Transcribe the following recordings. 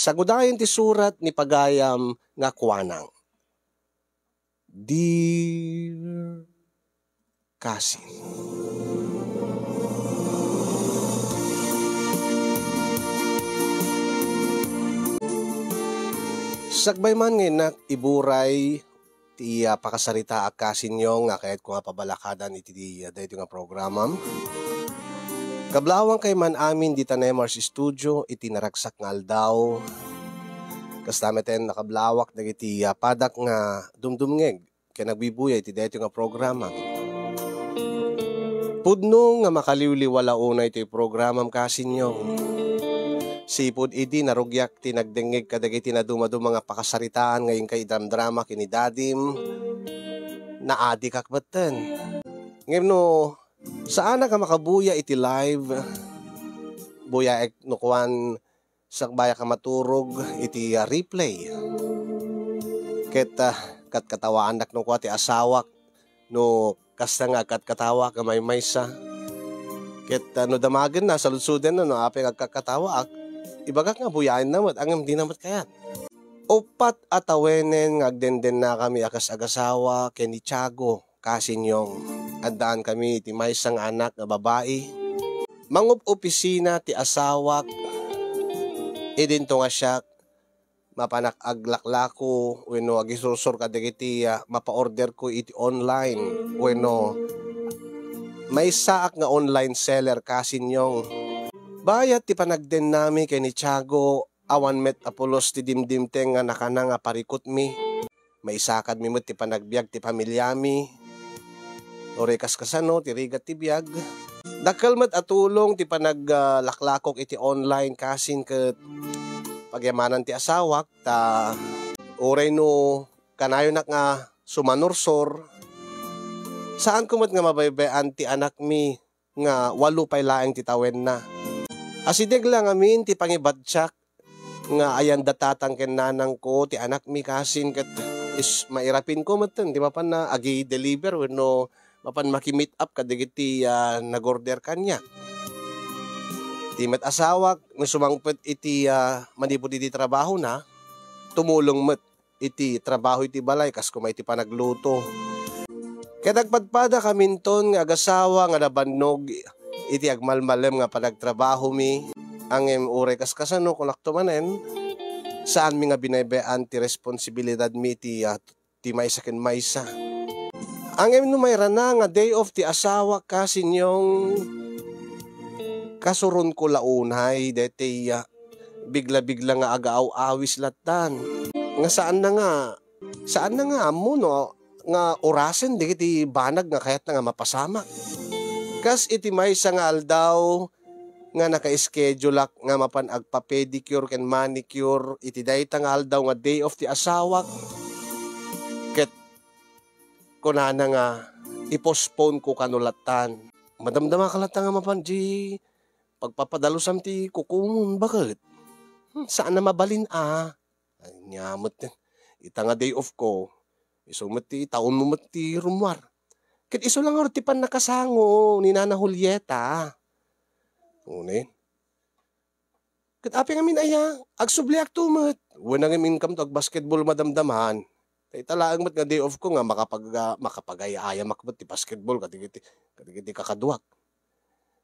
Sagudayan ti surat ni pagayam nga kuanang. Dear Cousin. Sagbay man ngayon iburay ti pakasarita ak kasin nyo nga kahit ko nga pabalakadan iti dito nga programam. Kablawang kay man amin di Tanemars Studio iti naragsak nga aldaw. Kastameten nakablawak dagiti padak nga dumdumngeg kaya nagbibuya iti dito nga programa. Pudno nga makaliwliwala una iti programam kasin nyo. Sipod idi narugyak tinagdengeg kadagiti na dumado mga pakasaritaan ngayon kay drama kini dadim na adi kakbatan. Ngayon no, saan ka makabuya iti live? Buya ek nukuan sakbaya ka maturog iti replay. Ket kat katawaan dak no ti asawak no kasta nga kat katawa ka may maysa. Ket no damagen na saludsuden no apeng agkakatawa ak ibagak nga buyain namat, ang di namat kayat. Upat atawenen ngagdenden na kami akas-agasawa ken ni Tiago kasinyong. Addaan kami ti maysang anak nga babae. Mangup opisina ti asawak. Idin to nga siya mapanak aglaklako wenno agisursur kadagiti mapa-order ko iti online wenno may saak nga online seller kasinyong. Bayat ti panagden nami kay ni Tiago awan met apulos ti dimdimteng nga nakana nga parikot mi. May sakad mi met ti panagbiag ti pamilyami. Orekas kasano ti rigat ti biag. Dakkel met atulong ti panaglaklakok iti online kasin ket pagyamanan ti asawak ta oray no kanayo nak nga sumanursor. Saan ko met nga mabaybayan ti anak mi nga 8 pay laeng ti tawen na. Asideg lang amin ti pangibadsak nga ayan datatang ken nanang ko ti anak mi kasin ket is mairapin ko maten di mapan na agi deliver wenno mapan maki-meet up kadagiti nagorder kanya. Ti met asawak no sumangpet iti manipod iti trabaho na tumulong met iti trabaho iti balay kas kumay iti panagluto. Ket nagpadpada kaminton nga agasawa nga nabannog iti agmalmalem nga panagtrabaho mi angem uray kaskasano kulakto manen saan mi nga binaybayan ti responsibilidad mi ti maysa ken maysa. Angem no mayra na nga day off ti asawa kasinyong kasuron ko launay deti bigla-bigla nga agaaw-awis latan. Nga saan na nga amo no nga orasen digiti banag nga kayat na nga mapasamak. Kas iti maysa nga aldaw nga naka-schedule nga mapan agpa-pedicure ken manicure iti dayta nga aldaw nga day off ti asawak. Ket kunana nga i-postpone ko kanulatan. Madamdama kalata nga mapan di pagpapadalusam ti kukumon bakit? Saan na mabalin Ay nyamot ita nga day off ko. Isumot ti taon mo ti rumwar. Ket iso lang ti pan nakasango ni Nana Julieta. Unin. Ket api ngamin aya, agsubliak tumet. Wenang income to ag basketball madamdaman. Tay talaang met nga day off ko nga makapagaya-aya makbet ti basketball kadigiti kakaduak.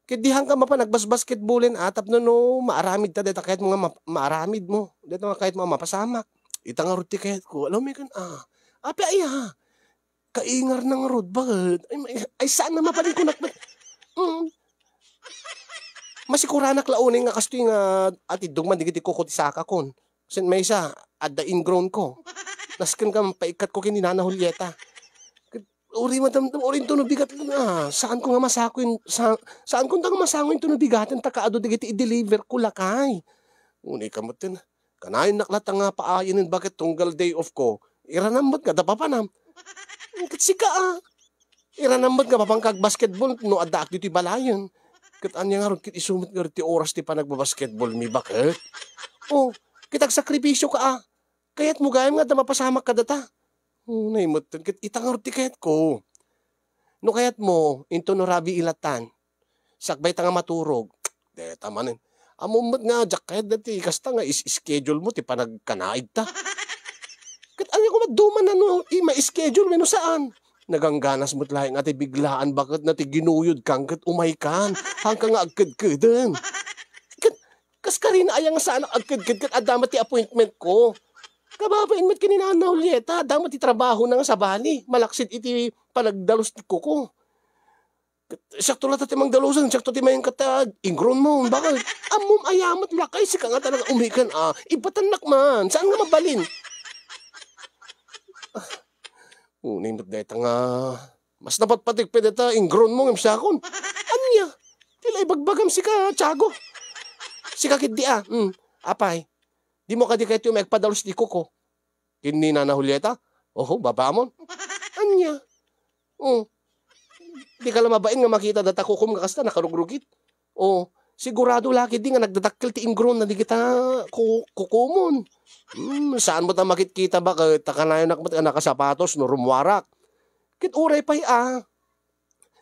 Ket dihan ka mapan nagbas-basketballin atap no maaramid ta deta kahit mga maaramid mo. Deta kahit mga mapasamak. Ita nga ruti kahit ko. Alam mi kan api aya. Kaingar ng road, bakit? Ay saan na mapaling ko nakbat? Masikuranak launing nga kasto yung ati dugman digiti ko ti saka kon. Sin may isa, at the ingrown ko. Nasken ka mapaikat ko kini Nana Julieta. Uri madamdam, uri ito nabigat na. Saan ko nga masakoin, saan ko nga masangoin ito nabigatan, takaado digiti i-deliver ko lakay. Unay kamutin, kanayon naklat nga paayanin bakit tunggal day off ko. Iranambot ka, dapapanam. Katsika iranambot ka papangkag basketball no adda ak dito balayon. Ket anya nga kit isumit nga ti oras ti panagbabasketball mi bakit? Kitag sakripisyo ka Kayat mo gayam nga da mapasamak ka data. Naimot kit itangar ti kayat ko. No kayat mo into no rabi ilatan. Sakbay ta nga maturog. Deta manen. Amumot nga jacket dati kasta nga is-schedule mo ti panagkanaig ta. Kat ano ko magduman ma-schedule mo saan? Nagangganas mo't laing ati biglaan bakit na ti ginuyod kang kat umay kan hanggang nga agkad-kadan. Kas ka rin ayang saan agkad-kad kat adama ti appointment ko. Kababain mo't kanina na Julieta, adama ti trabaho na nga sa bali. Malaksid iti panagdalos ti kuko. Sakto lang ti mang dalusan, sakto ti mayang katag, ingron mo, bakit? Amom ayamat lakay, sika nga talaga umikan ibatanak man, saan nga mabalin? Unimot na ita nga, mas napatpatik pa dita, ingron mo, imsakon. Anya, tila ibagbagam sika, Tiago. Sika kiti apay, di mo kadi kayo may agpadalos di kuko. Kini na Julieta, oho, babamon. Anya, di ka lang mabain nga makita data kukum nga kasta nakarugrugit. O, sigurado laki di nga nagdadakkel ti ingron na di kita kukumon. Saan mo ta makikita ba ka takanayon nakasapatos no rumwarak. Kit uray pa'y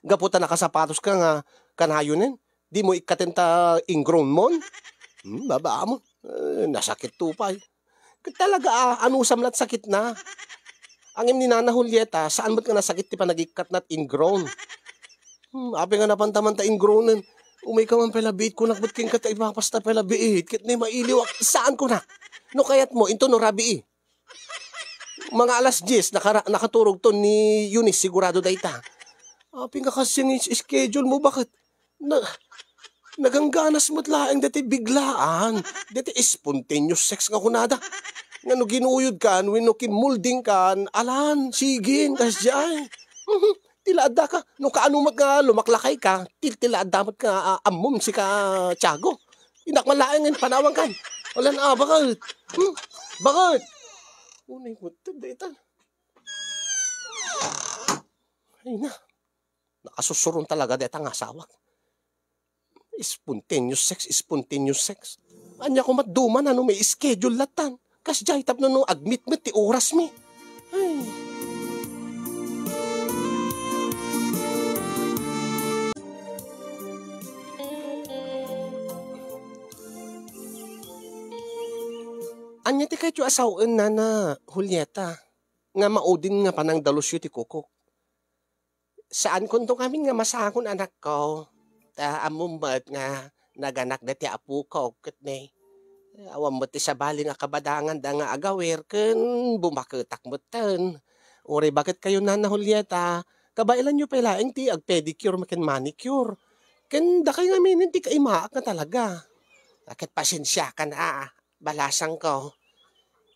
gaputa nakasapatos ka nga kanayonin. Di mo ikatenta ingron mon. Baba mo. Nasakit tupay. Kit talaga anusam lat sakit na. Ang ni Nana Julieta, saan ba't ka nasakit ti panagikat nat ingron? Api nga napantaman ta ingronen. Umay ka man pala biit ko nakbat king kata ipapasta pala biit. Kit na mailiwak. Saan ko na? No kayat mo, into no rabi Mga alas 10, nakaturog to ni Eunice, sigurado dayta. Api nga kasi yung schedule mo, bakit? Nagangganas mo't laeng dati biglaan. Dati spontaneous sex nga kunada. Nga no ginuyod kan, when no kinmulding kan, alan, sigin, kasjay. Tilaada ka, no kaanumat nga lumaklakay ka, tilaadamat ka amom si ka Tiago. Inakmalaeng panawang kan. Wala na, bakit? Bakit? Unay mo, tadaitan. Ay na, nakasusurong talaga deta nga asawak. Spontaneous sex. Anya ko matduman, may schedule latan. Kas jay tap no admit ti oras mi. Ay. Anya ti kayo asawan na Julieta. Nga maudin nga panang dalos yu ti kukok. Saan kunto kami nga masakon anak ko. Ta amumbat nga naganak dati apu ko. Katne. Awam mo ti sa bali nga kabadangan da nga agawer. Ken bumaketak mo ten. Uri bakit kayo na Julieta. Kabailan nyo pala ti ag-pedicure makin manicure. Ken da kayo nga minin ti kaimaak na talaga. Bakit pasensya ka na balasang ko.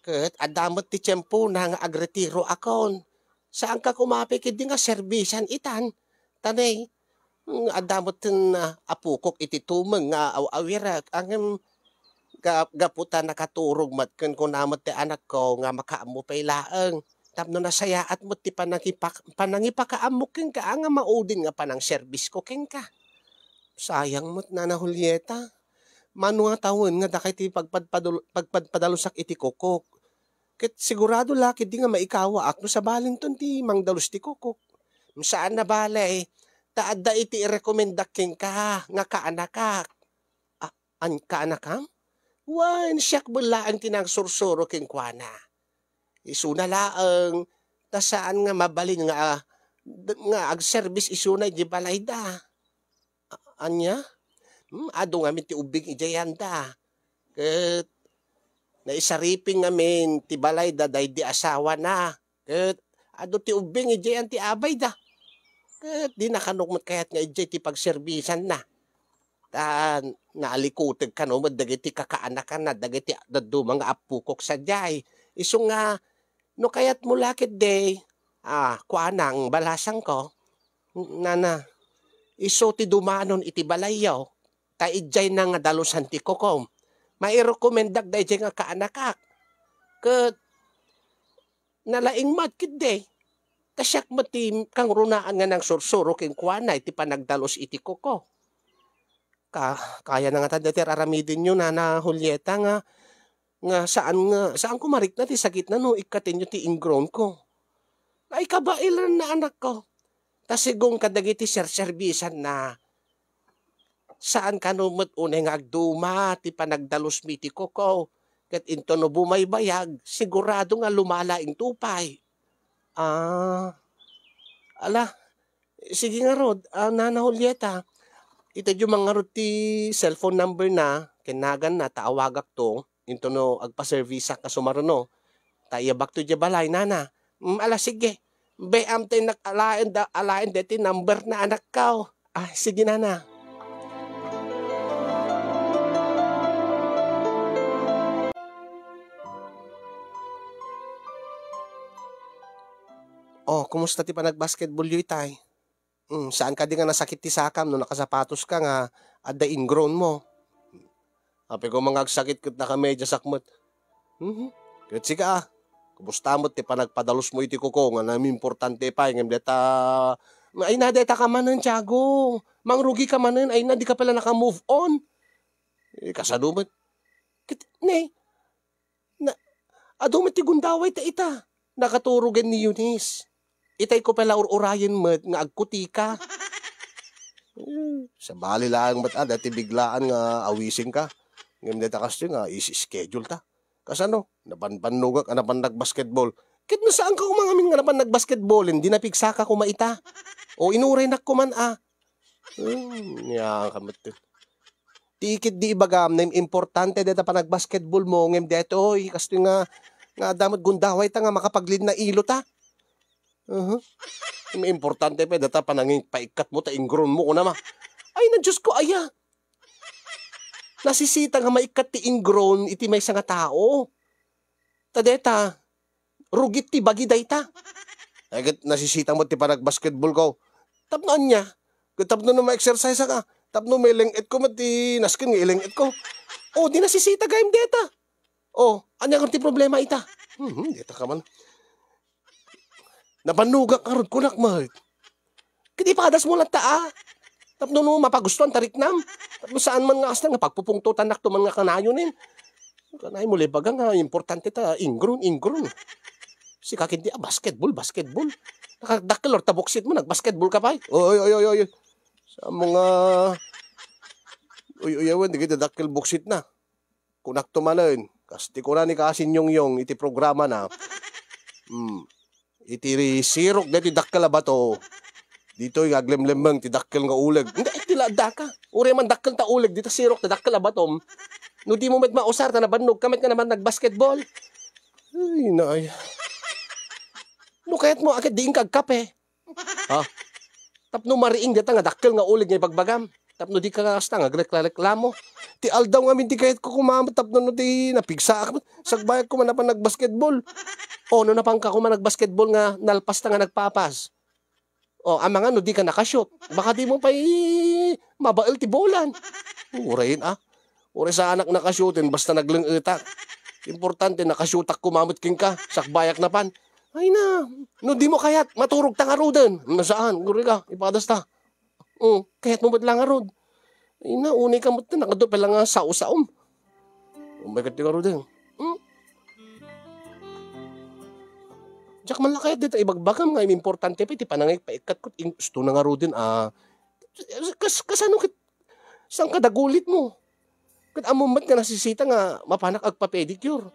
Ket adamot ti tiyempo na nga agretiro akon. Saan ka kumapikid di nga serbisan itan? Tanay, adamot tin apukok iti tumeng nga awirak. Ang gaputan nakaturog matken ko namot ti anak ko nga makaamu pay laeng. Tapno nasayaat mo ti panangipakaamok ken ka nga maudin nga panang service ko ken ka. Sayang mo't na Julieta. Mano nga tawon nga dakay ti pagpadpadalusak iti kokok. Ket sigurado laki di nga maikawa akno sa balinton ti mangdalus ti kokok. Saan na balay, taadda iti i-recomendak ken ka nga kaanakak. An kaanakam? Wan, siyak bula ang tinang sursuro ken kuana. Isuna laeng, tasaan nga mabalin nga ag-service isuna di balay da. Anya? Ado nga ti ubing ijayanda. Ket naisariping ngamin ti balay da day di asawa na. Ket ado ti ubing ijayan ti abay da. Ket di nakanukmat kayat nga ijay ti pagserbisan na. Naalikuteg ka no, dagiti kakaanakan na, dagiti dadu mga apukok sa jay. Iso nga, no kayat mo lakit day, kuanang balasang ko, nana, iso ti dumanon iti balayaw, ta ijay na nga dalusan ti kukom. Mairekomendak da ijay nga kaanakak. Ket, nalaing madkid day, kasyak mo ti kang runaan nga ng sursuro king kuanay, ti panagdalos iti kuko. Kaya na nga dati aramidin nyo na Julieta nga saan ko marik na ti sakit na no ikatin nyo ti ingron ko. Ay kabailan na anak ko. Tasigong kadagiti serserbisan na Saan ka numot unay nga agduma, ti panagdalos mi ti Koko. Kat into no bumaybayag, sigurado nga lumalaing tupay. Ah, ala, sige nga Rod, Nana Julieta, ito yung mga Rod ti cellphone number na, kinagan na, taawagak to, into no agpa-servisa ka sumaruno. Tayabak to di balay, Nana. Ala, sige. Beam tayo alain deti number na anak ka. Sige, Nana. Kumusta ti pa nag-basketball yu itay? Saan ka di nga nasakit ti sakam no nakasapatos ka nga at the ingrown mo? Ape ko mga agsakit kat nakamedya sakmot. Kretsi ka kumusta mo ti pa nagpadalos mo iti Koko nga namin importante pa yung deta. Ay na deta ka manan, Tiago. Mangrugi ka manan, ay na di ka pala naka-move on. Kasadumat. Adumat ti gundaway ta ita. Nakaturugan ni Eunice. Itay ko pala urayan mo nga agkuti ka. Sa bali lang ba't dati biglaan nga awising ka. Ngayon dito kasi nga isi-schedule ta. Kasi napanpanugak ka napan nag-basketball. Kit na saan ka kumangamin nga napan nag-basketball, hindi napigsa ka kumaita. O inuray na kuman Yan kamot. Tikit di ibagam na importante dito pa nag-basketball mo. Ngayon dito, kasi nga damot gundaway ta nga makapaglid na ilo ta. May importante pa data pananging paikat mo ta ingron mo ko na Ay na Diyos ko aya. Nasisita nga maikat ti ingron iti may nga tao. Tadeta rugit ti bagi dayta. Ay nasisita mo ti parag basketball ko. Tapnoan niya. Tapno no ma-exercise ka. Tapno may lengit ko mati naskin nga ilengit ko. Di nasisita gayem deta. Anya kang ti problema ita? Deta ka man. Napanugak karod kunak mahit. Kadi padas mo lang Tapno no mapagustuhan tariknam. Tapno saan man nga asna nga pagpupungtutan nak to man nga kanayonin. Kanay mo libaga nga importante ta ingron. Si kakindi basketball. Nakadakkel or taboksit mo nagbasketball ka pa. Oy. Sa mga Uy, di kita dakkel boksit na. Kunak to malin. Kasti ko na ni kasin yung iti programa na. Iti sirok deti dakkel ba to. Dito yung aglemlembang ti dakkel nga uleg. Hindi, tilada ka. Uri man dakkel ta uleg. Dito sirok ta dakkel ba to. No di mo met mausar ta nabannog. Kamit ka naman nagbasketball. Ay, naay. No kayat mo agad diing kagkape. Tapno mariing dita nga dakkel nga uleg nga ipagbagam. Tapno di ka kasta nga reklamo. Ti aldaw nga di kayat ko kumamit. Tapno no di napigsa ako. Sagbayag ko man na pa nagbasketball. No napangka ko man nagbasketball nga nalpas ta nga nagpapas. Ang mga no di ka nakashoot. Baka di mo pa mabail ti bolan. Urayin Uray sa anak nakashootin basta naglengita. Importante nakashootak kumamit king ka. Sakbayak na pan. Ay na. No di mo kayat maturog ta nga roden. Nasaan? Guri ka. Ipadas ta. Kayat mo ba't lang nga rod? Ay na. Unay ka mo ta. Nakado pa lang nga sao-saom. Bakit ti nga roden? Diyak man lang kaya dito ibagbagam nga importante pa iti panangay paikat ko gusto na nga ro din kasano saan ka dagulit mo kat amumat nga nasisita nga mapanak agpa-pedicure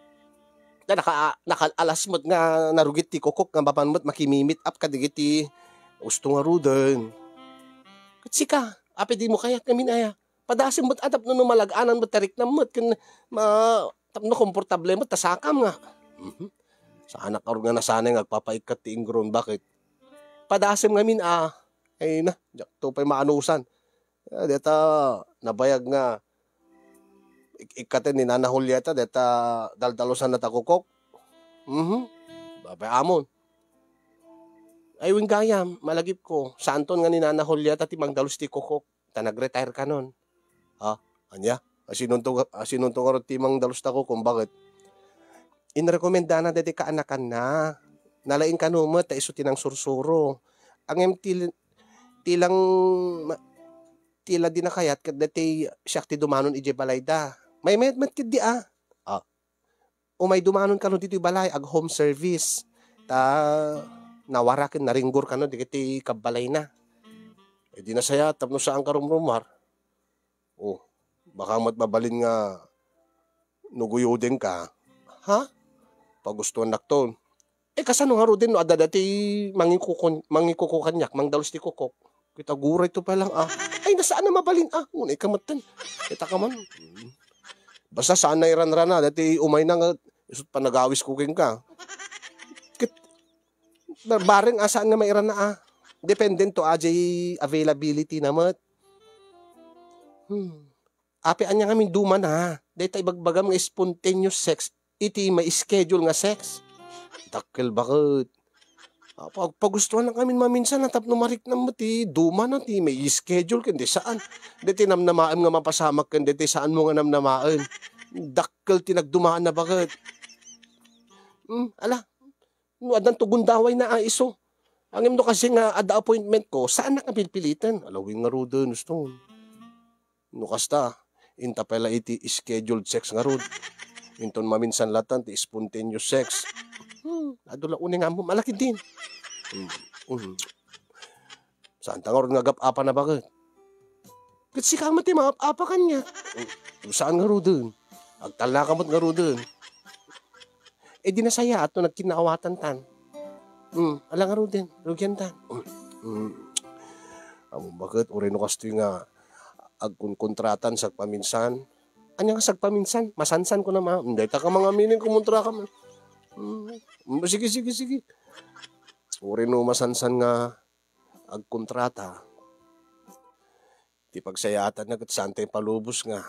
na nakaalas mo't nga narugit ti Kokok nga mapanmat makimimit up kadigit ti gusto nga ro din kat sika api di mo kaya kami na padasim mo't atap no malaganan mo't tarik na mo't tapno komportable mo't tasakam nga sa anak ka nga nasanay agpapaikat ti ingron. Bakit? Padasim ngamin ay na, to pa'y maanusan. Deta nabayag nga ikatin ni Nana Julieta deta daldalosan na takukok. Babay amon. Ay wing gayam, malagip ko. Santon nga ni Nana Julieta ti mangdalos ti kukok. Ta nag-retire ka nun. Anya? Asinunto ka rin ti mangdalos ta kukok. Bakit? Inrekomenda na dati kaanakan na. Nalain ka numot, ta iso tinang sursuro. Ang tilang tila din na kayat, dati siya ti dumanon ije balay da. May met kid di Umay dumanon ka no dito balay, ag home service. Nawarakin, naringgor ka no, di kiti kabalay na. Di na saya, tapno saan ka rumrumar. Oh, baka matmabalin nga nuguyodin ka. Ha? Pagustuhan nakton. Kasano nga ro din no adda dati mangikukukanyak mang dalos ti kukok. Kita guray to pa lang Ay nasaan na mabalin unay kamatan. Kita ka man. Basta saan na iran-rana dati umay na nga isut pa nagawis cooking ka. Bareng saan nga mairan na Dependent to ajay availability namat. Apian niya ngamin duman Dahil ibagbagam nga spontaneous sex. Iti may schedule nga sex. Dakkel bakit? Pagustuhan lang kami maminsan natap numarik na mo ti duman na ti may schedule kundi saan. Diti namnamaan nga mapasamak kundi ti saan mo nga namnamaan. Dakkel tinagdumaan na bakit? Ala. No adan tugundaway na iso. Ang imdo kasi nga ada appointment ko saan na kapilpilitan? Alawing nga ro dun gusto. No kasta inta pala iti scheduled sex nga ro. Inton maminsan latan ti spontaneous sex. Adula uning nga mo malaki din. Saan tangor nga gap-apa na bakit? Kasi ka mati maap-apa kanya. Saan nga ro dun? Agtala ka nga ro dun. Di nasaya ato nagkinaawatan tan. Ala nga ro din. Rugyan tan. Amo bakit? Uri no kasto nga agkunkontratan sa paminsan. Anya nga sagpaminsan, masansan ko na Hindi ta ka mga mining kumontra ka man. Sige. Uri no masansan nga agkontrata. Ti pagsayatan na kat santay palubos nga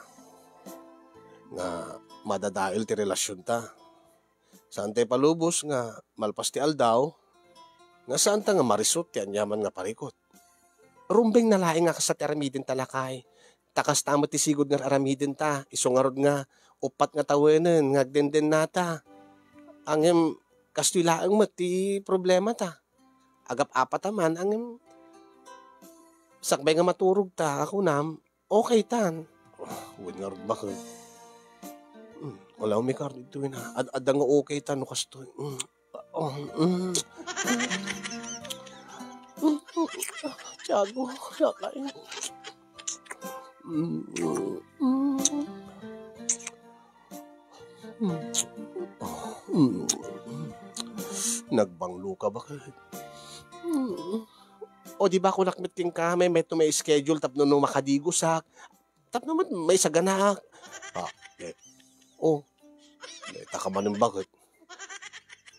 madadail ti relasyon ta. Santay palubos nga malpas ti aldaw nga santa nga marisot ti anyaman nga parikot. Rumbeng nalaing nga kasat aramidin talakay. Takas tamo ti sigod nga aramidin ta. Iso nga rod nga upat nga tawenan nga agdenden nata. Angem kastilaang ti problema ta. Agap-apat man angem sakbay nga maturog ta ako nam okay tan. Huwag nga rod bakit? Wala may karno ito Adda nga okay tan no kasto. Tiago, sakay. Nagbanglo ka bakit? O di ba kung nakmiting ka, may schedule tapno no makadigosak. Tapno may saganak. Taka man ng bakit?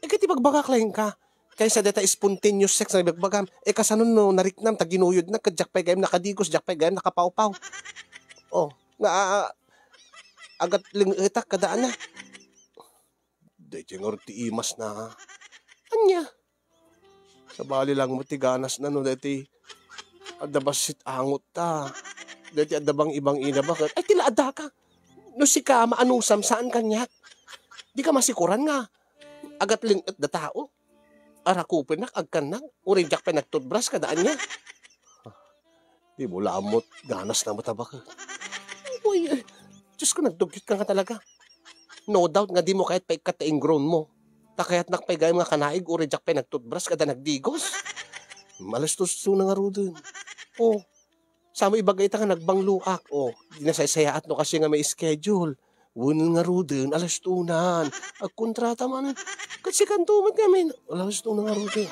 Kati pagbagaklain ka. Kaysa data spontaneous sex na ibagbagam. Kasano no nariknam taginuyod na kadjakpay gayam nakadigos, jakpay gayam nakapawpaw. Nga agat lingitak kadaan na. Dahil nga ti imas na. Anya? Sa bali lang mo tiganas na no dati adabasit angot ta. Dati adabang ibang ina bakit? Ay tilaada ka. No si ka maanusam saan kanyak? Di ka masikuran nga. Agat lingat da tao. Arakupin agkanang. Urinjak pa nagtutbras kadaan niya. Di mo lamot. Ganas na matabak. Uy, Diyos ko nagdugyot ka nga talaga. No doubt nga di mo kahit paikataing grown mo. Takayat nakpaigay mga kanaig. Urinjak pa nagtutbras kada nagdigos. Malastos na nga ro dun. Sama ibagay ta nga nagbangluak. Di nasaysaya at no kasi nga may schedule. Wunil nga ro dun, alas tunan. Agkontrata man. Kasi kantuman kami. Alas tunan nga ro dun.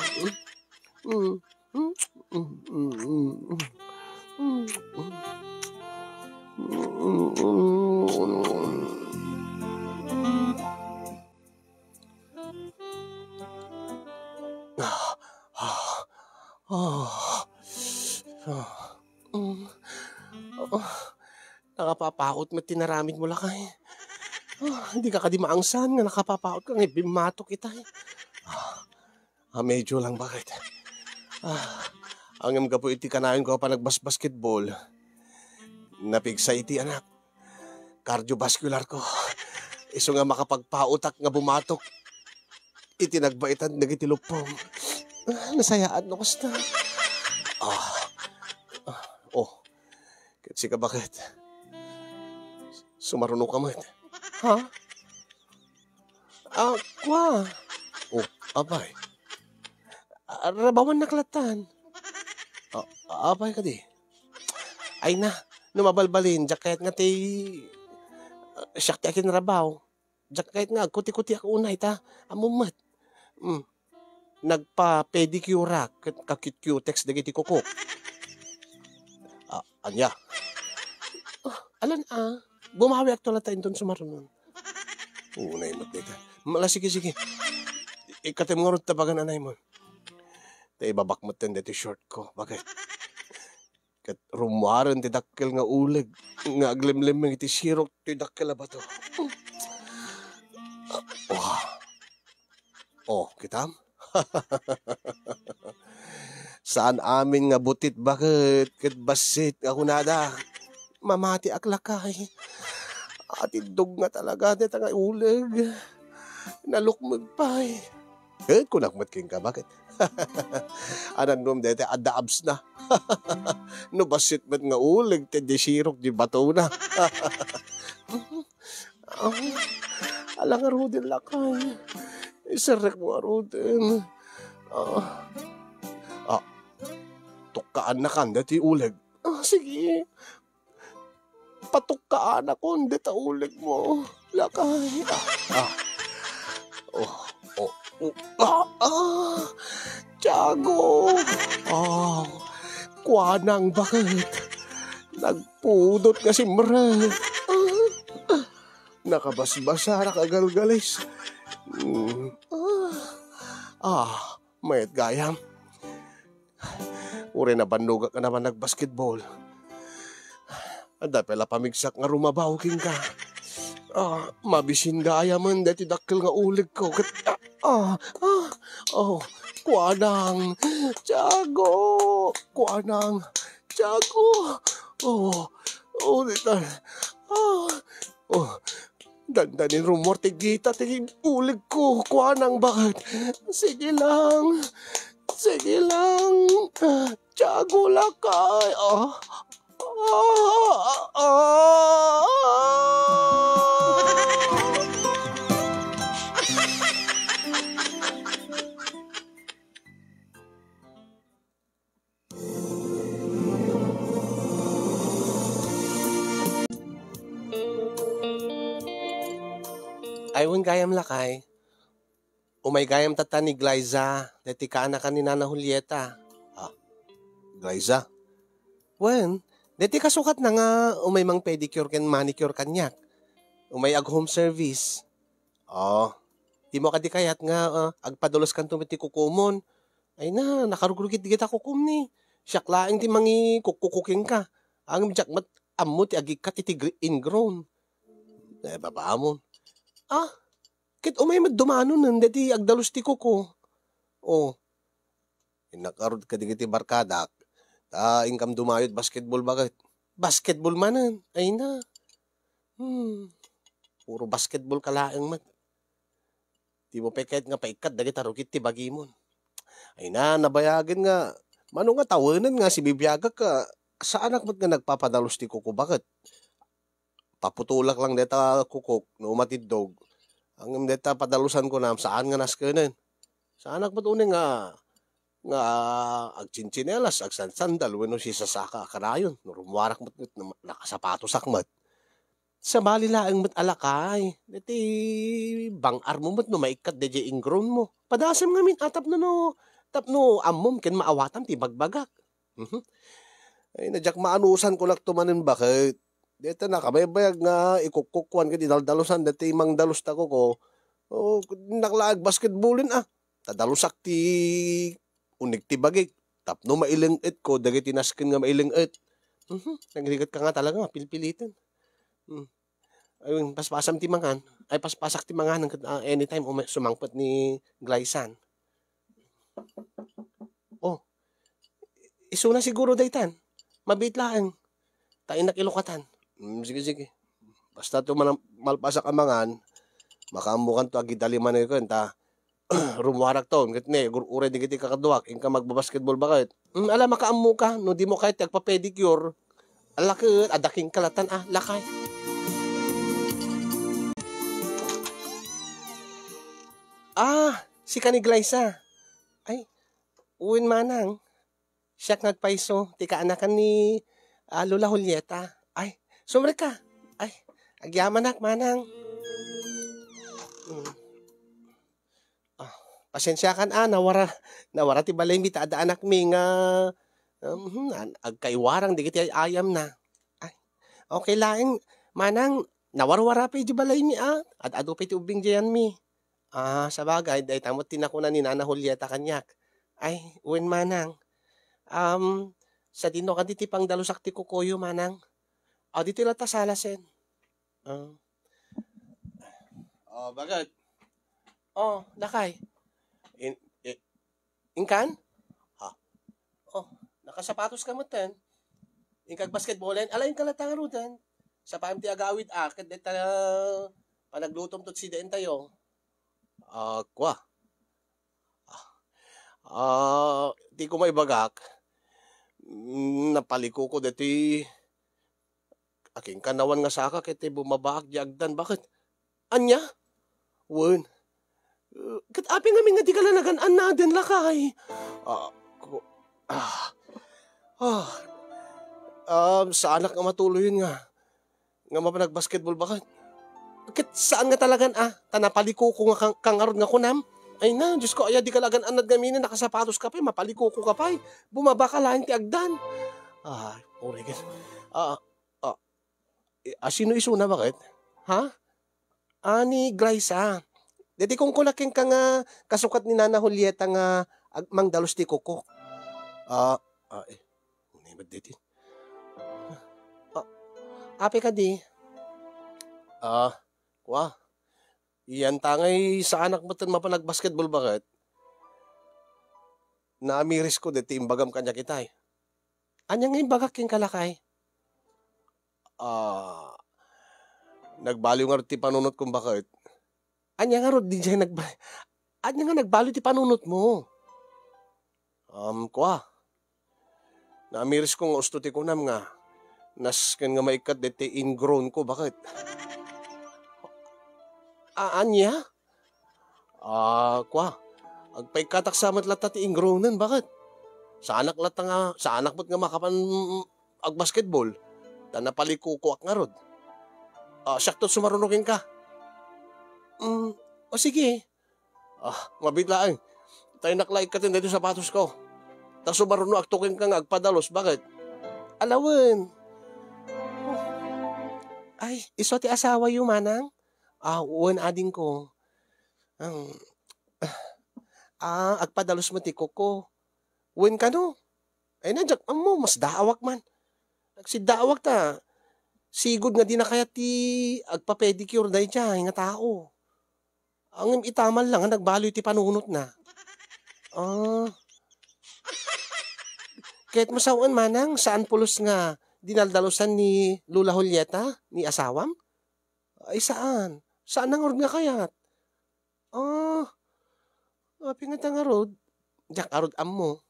Nakapapakot mo tinaramid mo lakay. Hindi ka kadimaangsan nga nakapapaot ka nga bimato kita medyo lang bakit. Ang mga po iti kanayon ko pa nagbas-basketball. Napigsa iti anak. Cardiovascular ko. Iso nga makapagpautak nga bumatok. Iti nagbaitan nagitilupong. Nasayaan no kasta. Kasi ka bakit? Sumaruno ka mo. Ha? Kwa. Abay. Rabawan naklatan. Abay ka di. Ay na. Numabalbalin, jacket nga ti, siyak ti akin rabaw. Jacket nga, kuti-kuti ako unay ta, amumat. Nagpa-pedicure kakit-cutex dagiti kukuk. Anya. Alan bumawi ak tala tayo doon sumarunon. Unay mo dito. Sige. Ikatim nga rin tabagan anay mo. Tayo babak mo tayo dito short ko. Bakit? Kat rumaran ti dakkel nga uleg. Nga aglimlim ng iti sirok ti dakkel ba to. Kitam? Saan amin nga butit bakit? Kat basit ako nada. Mamati aklakay. Atidog nga talaga dito nga uleg. Nalukmag pa kunakmat king ka, bakit? Anan nung dito, adaabs na. No basit ba't nga uleg, te desirok di bato na. Alang arudin lakay. Isarek mo arudin. Tukaan na kan dati uleg. Sige. Patukkaan ako, hindi ta uleg mo. Lakay. Tiago. Kuanang bakit? Nagpudot kasi mre. Nakabasbasa, nakagalgalis. Mayat gayam. Uri na banduga ka naman nagbasketball. Ada pala pamigsak nga rumabaw king ka. Mabisin gaya man dati dakil nga ulig ko. Kuanang. Tiago. Kuanang. Tiago. Dito. Dandanin rumor tigita tiging ulig ko. Kuanang bakit? Sige lang. Tiago lakay. Aywan gayam lakay. Umay gayam tata ni Glyza. Dati ka anak ni Nana Julieta. Glyza? Wen, dati kasukat na nga umay mang pedicure ken manicure kanyak. Umay ag home service. Di mo kadi kayat nga agpadulos kan tumiti kukumon. Ay na, nakarugurugit di kita kukum ni. Siyak laing ti mangi kukuking ka. Ang jakmat ammo ti agikat iti ingrown. Babaamon. Kit umay madumano nun, dati agdalos ti kuko. Nakarod ka di barkadak. Income dumayod basketball bakit? Basketball manan. Ay na. Puro basketball kalaang man. Di mo pekait nga paikat dagit tarukit ti bagimon. Ay na, nabayagin nga. Mano nga tawanan nga si Bibiyaga ka. Saan anak nga nagpapadalos ti kuko bakit? Paputulak lang deta kukok no matidog. Ang deta padalusan ko na saan nga naskanan. Saan anak uning nga agchinchinelas, agsansandal, wano si sasaka karayon, rumwarak mat nakasapatos akmat. Sa bali laang mat alakay, dati bangar mo mat no maikat deje ingrown mo. Padasam ngamin atap no tapno ammom ken maawatan ti bagbagak. Ay nadyak maanusan ko lak tumanen bakit. Dito na kabaybayag nga ikukukwan ka dinaldalusan dati mang dalus ta ko. Naklaag basketballin Tadalusak ti unig ti bagik. Tapno mailengit ko, dagiti naskin nga mailengit. Nagrigat ka nga talaga, pilpilitin. Ayun, paspasam ti mangan. Ay, paspasak ti mangan anytime sumangpot ni Glyzan. Iso na siguro daytan. Mabit lang. Tain nakilukatan. Sige. Basta ito malpasak ang mangan, makamukan to agidaliman na yun, rumwarak to, ure di kiti kakaduak, inka magbabasketball bakit? Alam, makaamu ka, no di mo kahit nagpa-pedicure, alakit, adaking kalatan, lakay. Si Kani Glyza. Ay, uwin manang. Siya nagpaiso, tika anakan ni Lola Julieta. Ay, sumre ka. Ay, agyaman nak, manang. Mm. Ah, pasensya kan nawara ti balay mi taada anak mi nga agkaiwarang di kiti ayam na. Ay, okay laeng manang nawarwara pa di balay mi at ado pa ti ubing diyan mi. Sabagay day tamot tinakuna ni Nana Julieta kanyak. Ay, wen manang. Sa dino ka ti pangdalusak ti kukuyo manang. Dito lang ta salasen. Ah. Bakit? Nakay. In, i- Inkan? Ha? Nakasapatos ka mo ten. Inkag basketballen, alain ka latang rutan. Sa paam ti agawid ket deta panaglutom tot si den tayo. Kwa. Di ko may bagak. Napaliko ko deti aking kanawan nga saka ket bumabaak jagdan. Bakit? Anya? Wen. Kat api nga nga di ka lanagan na den lakay. Ko, ah, ah, sa anak nga matuloy yun nga. Nga mapanag-basketball bakit? Kat saan nga talagan tanapaliko ko nga kangarod nga kunam? Ay na, Diyos ko, di ka lagan anad gaminin, nakasapatos ka pa, mapaliko ko ka pa, bumaba ka lang ti agdan. Urigan. Sino isuna bakit? Ha? Ni Grace Deti kung kulaking ka nga kasukat ni Nana Julieta nga mang dalos ti kuko. Unay ba deti? Api ka di? Kwa. Iyan tangay sa anak mo tan mapanag-basketball bakit? Naamiris ko deti imbagam kanya kitay. Anya nga imbagak king kalakay? Nagbaliw nga ti panunot kung bakit? Anya nga rod di dyan Anya nga nagbaliw ti panunot mo? Kwa. Naamiris ko nga usto ti kunam nga. Nasken nga maikat deti ingrown ko, bakit? Anya? Kwa. Agpaikatak samat lata ti ingrownan, bakit? Sa anak lata nga, sa anak mo't nga makapan agbasketball. Napaliko-kuak nga rod. Sakto sumarunukin ka. Sige. Mabitlaan. Tayo naklaik ka tin dito sapatos ko. Tapos sumarunok aktukin ka nga agpadalos, bakit? Alawan. Ay, iso ti asawa yung manang? Uwan ading ko. Agpadalos mo ti koko. Uwan ka no? Ay nandiyak mo, mas daawak man. Nagsidaawak ta. Sigod nga di na kaya ti agpa-pedicure dahi dyan, nga tao. Ang itaman lang, nagbaloy ti panunot na. Kahit masawaan manang, saan pulos nga dinaldalosan ni Lula Julieta, ni asawam? Ay saan? Saan ang nga kayat? Pingat nga rod. Diyak arod ammo.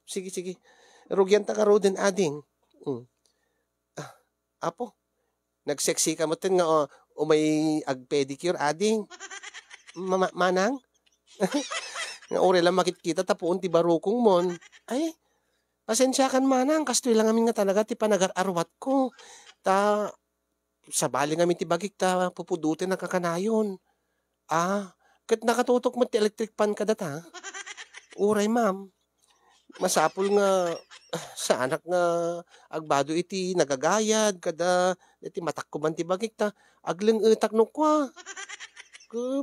Sige. Rugyan ta ka rodin ading. Apo, nagseksi ka mo tin nga umay agpedicure ading. Manang? Nga ore lang makikita tapuon ti barukong mon. Ay, pasensya kan manang, kastoy lang amin nga talaga ti panagar-arwat ko. Sa bali ngamin ti bagik ta pupudutin na kakanayon. Kat nakatutok mo ti electric pan ka data. Uray ma'am. Masapul nga sa anak nga agbado iti nagagayad kada iti matak ko man ti bagik ta agling itak no kwa.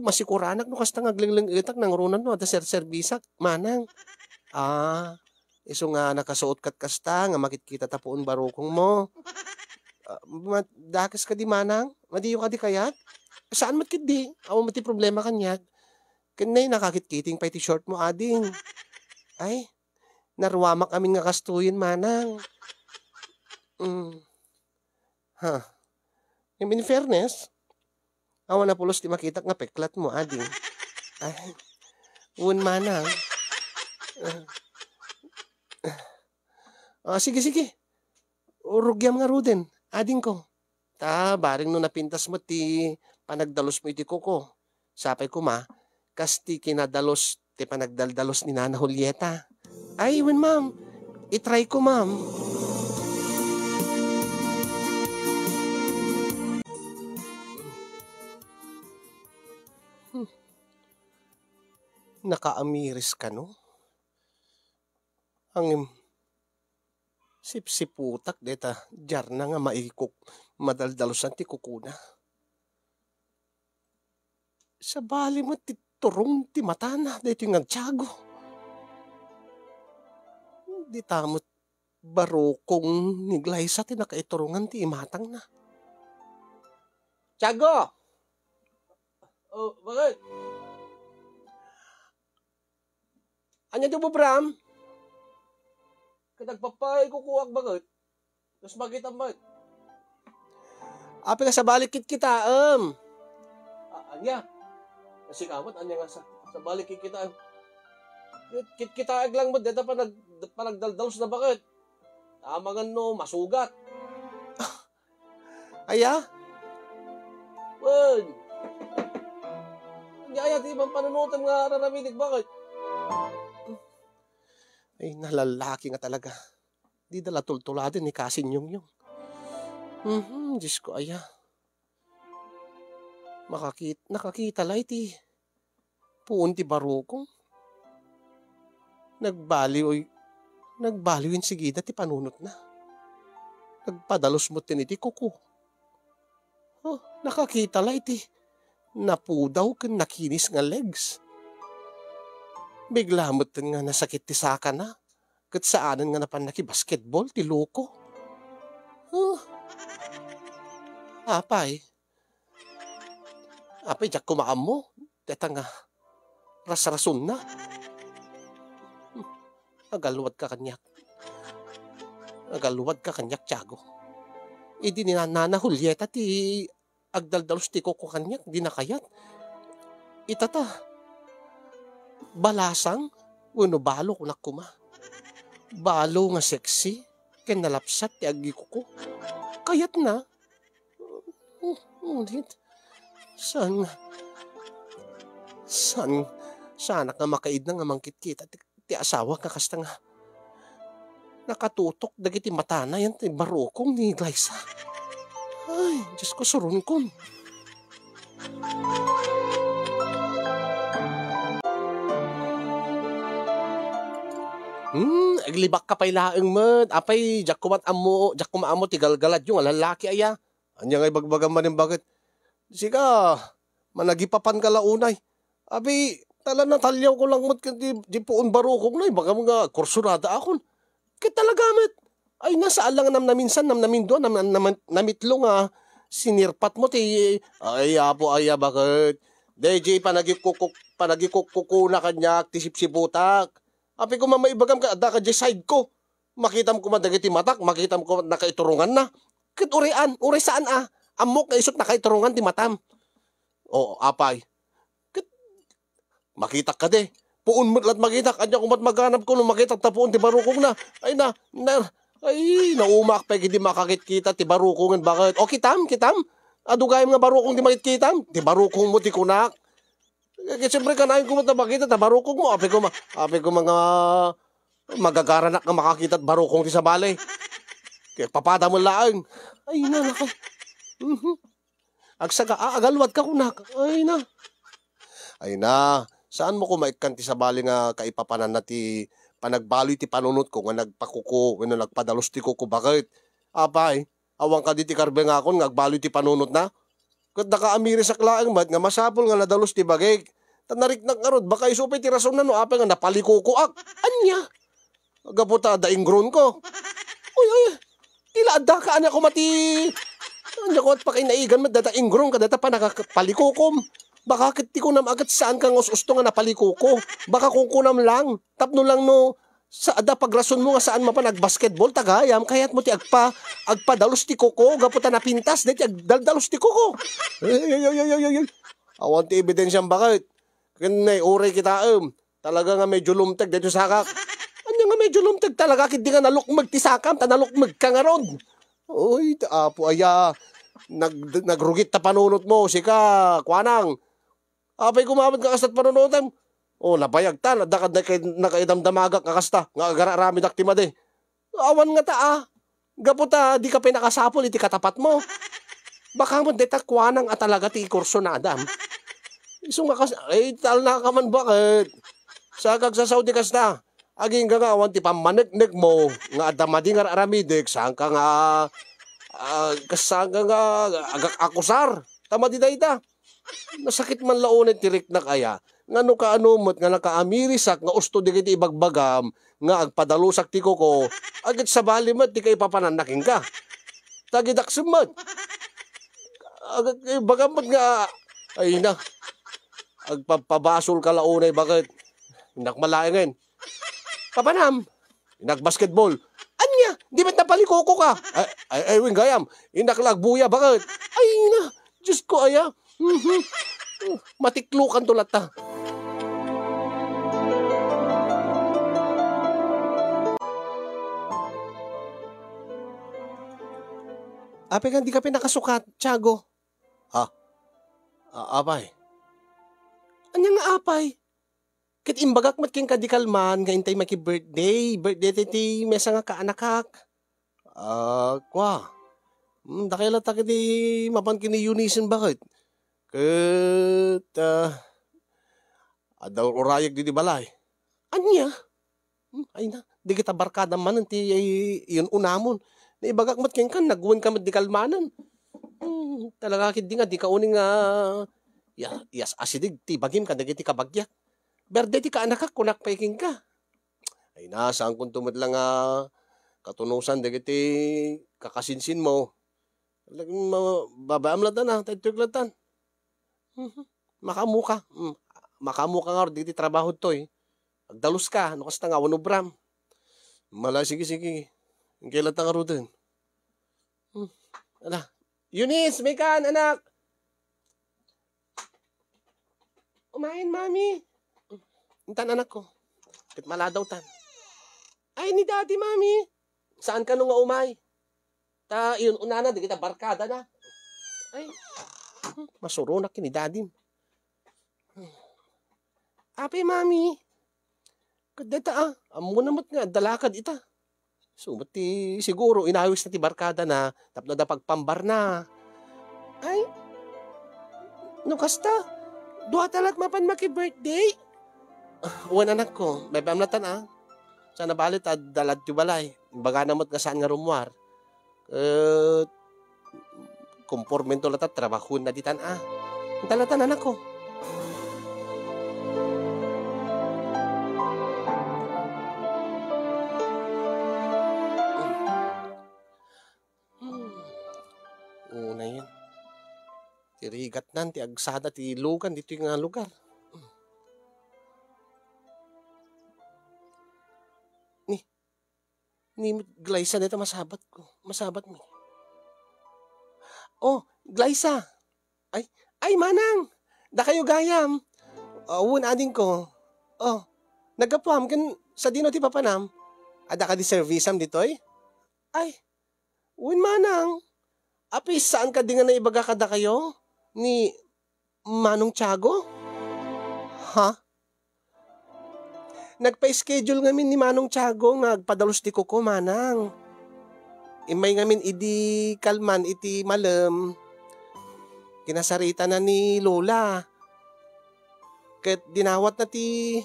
Masikuranak no kasta agling itak nang runan no ada serbisak manang. Iso nga nakasuot kat kasta nga makikita tapuon barukong mo. Dakis ka di manang? Madiyo ka di kayat? Saan mat di? Awa mati problema kanyag. Kanay nakakitkiting pa iti short mo ading. Ay, narwamak amin nga kastuyin manang. In fairness, awa na pulos di makita nga peklat mo ading. Ay, manang. Sige. Urugyam nga ruden, ading ko. Baring no napintas mo ti panagdalos mo iti koko. Sapay ko kas ti kinadalos ti panagdaldalos ni Nana Julieta. Ay, ma'am. I-try ko, ma'am. Nakaamiris ka no? Ang sipsiputak deta, jar na nga maikok, madaldalusan ti kukuna. Sa bali mo ti turong ti matana, dito yung nagtsago. Di tamot barokong niglay sa ti nakaiturungan ti imatang na. Tiago! Oh, bakit? Anya do mo, Bram? Nagpapay kukuha bakit? Tapos makita mo. Api ka sa balikit kita, anya? Kasi kamot, anya nga sa balikit kita. Kita lang mo, dito pa nagdaldalos na bakit? Tamangan no, masugat. Aya? Wan. Anya, di ba panunutan nga naraminig bakit? Ay, nalalaki nga talaga. Di dala tultuladin ni Kasin yung. Diyos ko, aya. Nakakita lang iti. Puun ti barukong. Nagbaliwin sigida ti panunot na. Nagpadalos mo tiniti kuko. Oh, nakakita lang iti. Napudaw kan nakinis nga legs. Bigla mo nga nasakit ti saka na. Kat saanan nga napan basketball ti loko. Apay, jak kumaam mo. Teta nga, ras-rason na. Agaluwad ka kanyak. Tiago. Idi ni Nana Julieta ti agdaldalos ti koko kanyak, di nakayat. Itata, balasang, balo ko nakuma. Balo nga sexy, ken nalapsat ti agi ko. Kayat na. Sana ka makaid na nga mangkit kita ti asawa ka kasta nga. Nakatutok dagiti matana yan ti barokong ni Glyza. Ay, Diyos ko surun kon. Aglibak ka pa'y laeng man. Apay, jak kumaamo ti galgalad yung lalaki aya. Anya nga'y bagbagan man yung bakit. Sika, managipapan ka launay. Abi, tala na talyaw ko lang mo di puon barukong na. Baka mga kursurada akon. Kaya talaga met. Ay, nasaan lang naminsan, namin doon, namitlo nga. Sinirpat mo ti, ay, apo, aya, bakit? DJ, panagikukuko na kanya, tisip-siputak. Api ko mamaibagam ka, ada ka di side ko. Makita mo kumadagiti matak, makita mo nakaiturungan na. Kit uri saan amok na isot nakaiturungan ti matam. O, apay. Kit, makita ka de. Puun mo lat makita, kanya kumat maganap ko nung makita tapuon ti barukong na. Ay, naumak pa hindi makakit kita ti barukongan bakit? O, kitam. Adugay mga barukong di makit kitam. Ti barukong mo ti kunak. Kaya siyempre ka nahin kumata makita ta barukong mo. Api ko mga magagaranak na makakita at barukong ti sa balay. Kaya papada mo laang. Ay na. Agsaga, agalwad ka kunak. Ay na. Saan mo kumaikan ti sa balay nga kaipapanan na ti panagbaloy ti panunot ko nga nagpakuko, when nagpadalos ti kuko. Bakit? Apay, awang ka di ti karbe nga akon, nagbaloy ti panunot na. Kat nakaamiri sa klaang mat nga masapol nga nadalos ti bagay. Tanariknak nga rod, baka isupay ti rason na no, apay nga napaliko ko ak. Anya? Gaputa, daingron ko. Uy, tila adda ka, anya ko mati. Anya ko at pakinaigan mat, data ingron ka, data pa nakapalikukom. Baka kiti ko nam agad saan kang usto nga napaliko ko. Baka kung kunam lang, tapno lang no, sa ada pagrason mo nga saan mapa nagbasketball tagayam, kaya't mo ti agpadalos ti koko, gaputa na pintas, dati agdaldalos ti koko. Ay. Awan ti ebidensyang bakit. Kanay, uray kita talaga nga medyo lumtag dito sakak. Anya nga medyo lumtag talaga, kiti nga nalukmag ti sakam, tanalukmag ka nga ron. Uy, apo aya, nagrugit ta panunot mo, sika, kwanang. Apay kumamad ka kastat panunutan. O, nabayag ta, nadakad na nakaidamdamagak kakasta, nga agararami daktima de. Awan nga ta gaputa, di ka pinakasapol, iti katapat mo. Baka mo deta kwanang at talaga ti kurso na adam. Isong ay, tal na ka man bakit? Sa sa Saudi kas na. Aging ka nga, awan ti pamanik-nik mo, nga adamadi nga aramidik, saan ka nga, kasaan ka nga, agak akusar. Tama di da. Nasakit man laonet tirik na kaya. Nga no ka anumot, nga nakaamirisak, nga usto di kiti ibagbagam, nga agpadalusak ti ko, agit sa balimat, di kayo papananaking ka. Tagidak sumat. Agit bagamat nga, ay na, agpapabasol ka launay, bakit? Hinak malaingin. Kapanam, nagbasketball. Anya, di ba't napalikoko ka? Ay, wing gayam, inaklagbuya, bakit? Ay, na, Diyos ko, aya. Matiklukan tulat ta. Ape ka, di ka pinakasukat, Tiago. Ha? Apay. Anya nga apay? Kit imbagak mat king kadikalman, nga intay maki-birthday. Birthday ti mesa nga kaanakak. Kwa. Dakila ta kiti mapan kini Eunice bakit? Ket, adaw orayag di balay. Anya? Ay na, di kita barkada man, ti yun unamon. Naibagak mat king kan, nagwan ka mat di kalmanan. Talaga kit di nga, di ka uning yas asidig, ti bagim ka, dagiti kabagyak. Berde ti kaanakak, kunak paiking ka. Ay na, saan kung tumad lang katunusan, dagiti kakasinsin mo. Babaam latan na, tayo latan. Makamuka. Makamuka nga, dagiti trabaho to eh. Agdalus ka, ano kas nga, wanubram. Mala, sige. Kailan ta nga ro din. Ala, Eunice, may kan, anak. Umain, mami. Intan anak ko. Kit maladaw tan. Ay ni daddy mami. Saan ka nung nga umay? Yun unana di kita barkada na. Ay. Masurunak ni daddy. Ape mami. Kadata amo namat nga dalakad ita. Sumat ti siguro inawis na ti barkada na tapno da pagpambar na. Ay. No kasta. Duha talat mapan maki-birthday. Uwan anak ko, may pamlatan Sana balit dalad yu balay. Baga namot nga saan nga rumwar. Kompormento latat, trabahon na ditan Talatan anak ko. Una yun. Tirigat nan, ti agsada, ti lugan, dito yung lugar. Ni Glyza nito masabat ko. Masabat mo. Oh, Glyza. Ay manang. Da kayo gayam. Uwan ading ko. Oh, nagkapuam kan sa dino ti papanam. Ada ka di servisam ditoy? Ay, uwan manang. Apis saan ka di nga naibaga kada kayo? Ni Manong Tiago? Ha? Nagpa-schedule ngamin ni Manong Tiago nga agpadalos ti kuko manang. Imay ngamin idi kalman iti malam. Kinasarita na ni Lola. Ket dinawat na ti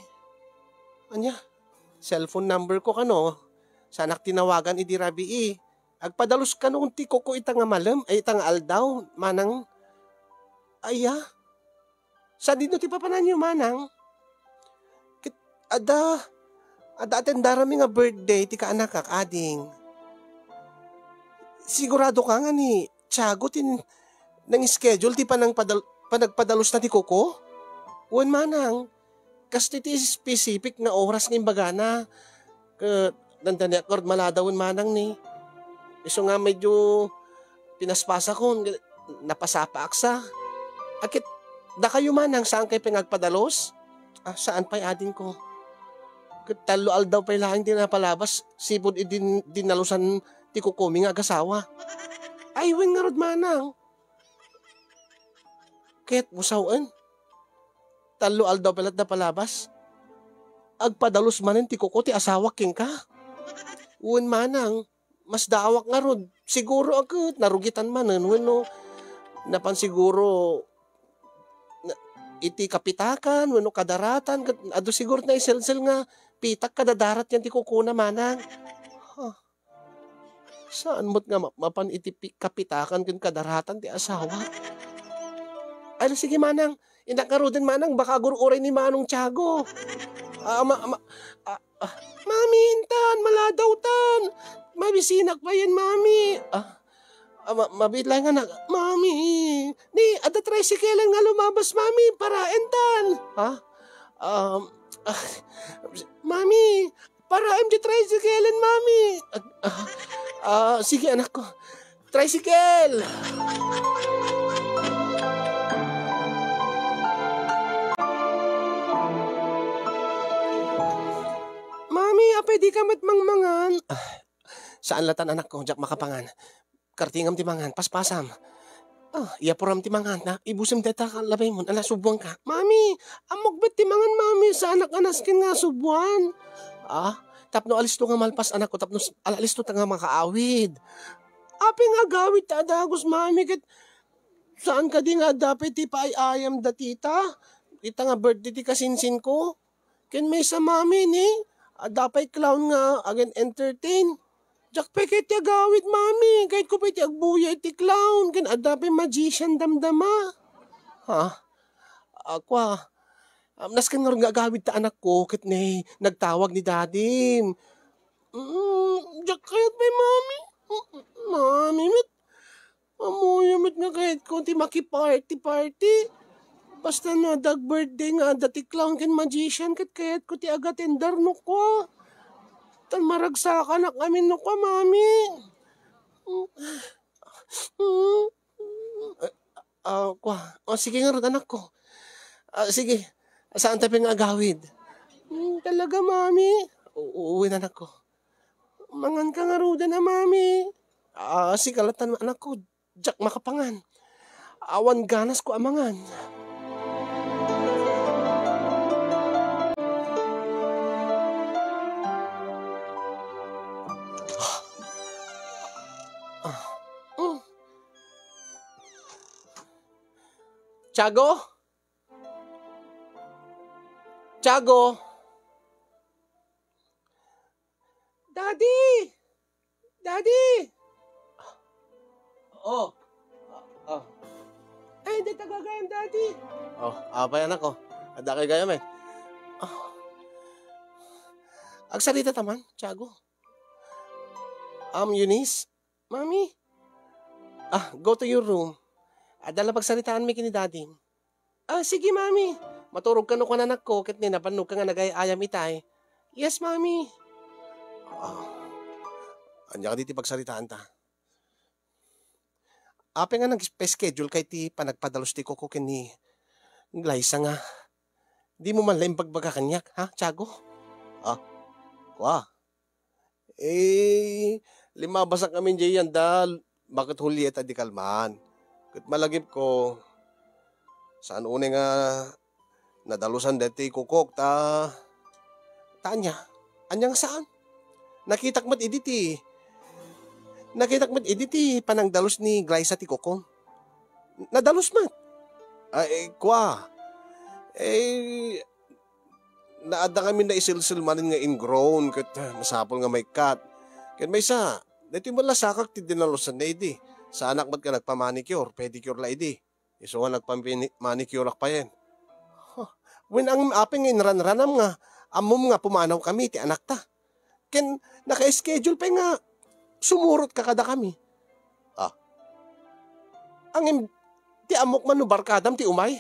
cellphone number ko kano. Sanak tinawagan idi rabii. Agpadalos kanong ti kuko itang malam ay itang aldaw manang. Aya. Sa dino ti papananyo manang. Ada atendara mi nga birthday ti kaanak ading. Sigurado ka nga ni Tiago nang schedule ti panagpadalos na ti kuko? Uwan manang, kas ti specific na oras ng bagana. Nandani akord maladawin manang ni. Iso nga medyo pinaspasa ko, napasapa aksa. Akit, da kayo manang saan kayo pinagpadalos? Saan pa'y ading ko? Talo aldaw pa ilang din napalabas, sipod dinalusan ti kukumi nga agasawa. Ay, weng nga rod manang. Ket musawan. Talo aldaw palat na palabas. Agpadalos manin ti kuko ti asawa king ka. Uwan manang, mas daawak nga rod. Siguro agad, narugitan manan. Wano, napan siguro, iti kapitakan, wano kadaratan, ado siguro na iselsel nga, pitak kadadarat yan ti kukuna manang. Huh. Saan mo't nga mapan iti kapitakan kun kadaratan ti asawa? Ay, sige manang, inakaro din manang, baka gururay ni Manong Tiago. Mami, intan, maladaw tan. Mabisinak pa yan, mami. Mabitla nga na, mami. Ni, ada tricycle nga lumabas, mami, para entan. Ha? Mami, para MJ tricycle, mami. Sige anak ko. Tricycle! Mami, pwede ka matmangmangan. Saan latan anak ko, Jack makapangan. Kartingam timangan, paspasam. Iapuram timangan na, ibusam deta ka labay mo, ala subuan ka. Mami, amok bet timangan mami, sa anak-anas kin nga subuan. Tapno alis to nga malpas anak ko, tapno alis to nga makaawid. Api nga gawid ta adagos mami, kat saan ka di nga dapat ti paayayam da tita? Ita nga birthday ti kasinsin ko. Ken may sa mami ni, dapat clown nga again entertain. Jak pa kay ti agawid mami, kahit ko pa ti agbuya ti clown, ken dapat magician damdama. Akwa, naskan nga rin gagawid ta anak ko, ket ni nagtawag ni dadim. Jak kayat may mami. Mami, mit. Amuyamit nga kahit ko ti maki-party. Basta na dag birthday nga dati clown ken magician ket kayat ko ti agatendar no ko. Tan maragsakan ak amin no ko, mami. Sige nga rin anak ko. Sige, saan tayo nga agawid? Talaga, mami. Uuwi na anak ko. Mangan ka nga ruda na, mami. Sikalatan anak ko. Jack makapangan. Awan ganas ko amangan. Tiago? Tiago? Daddy! Daddy! Ay, hindi tagagayam, Daddy. Apay anak ko. Ada kay gayam eh. Agsalita taman, Tiago. Eunice? Mami? Go to your room. Adala pagsalitaan mi kini Daddy. Sige, mami. Maturog ka no ka anak ko, ket ni napanog ka nga nagayayam itay. Yes, mami. Anya ka diti pagsalitaan ta. Ape nga nag-schedule kay ti panagpadalos ti Coco ken ni Glyza nga. Di mo man lang bagbaga kanyak, ha, Tiago? Kwa. Lima basak kami diyan dal. Bakit Julieta di kalman? Kat malagip ko, saan une nga nadalusan deti kukok ta anya saan? Nakitak mat iditi panangdalos ni Glyza ti kukong. Nadalos mat. Kwa. Naada kami na isilsil manin nga ingrown kat masapol nga may cut. Kat may sa, dito mo lasakak ti dinalusan na idi. Sa anak mat ka nagpamanicure, pedicure la idi. Iso nga nagpamanicure ak pa yan. When ang apeng inranranam nga, amom nga pumanaw kami, ti anak ta. Ken naka-schedule pa nga, sumurot ka kada kami. Ang ti amok man no barkadam ti umay.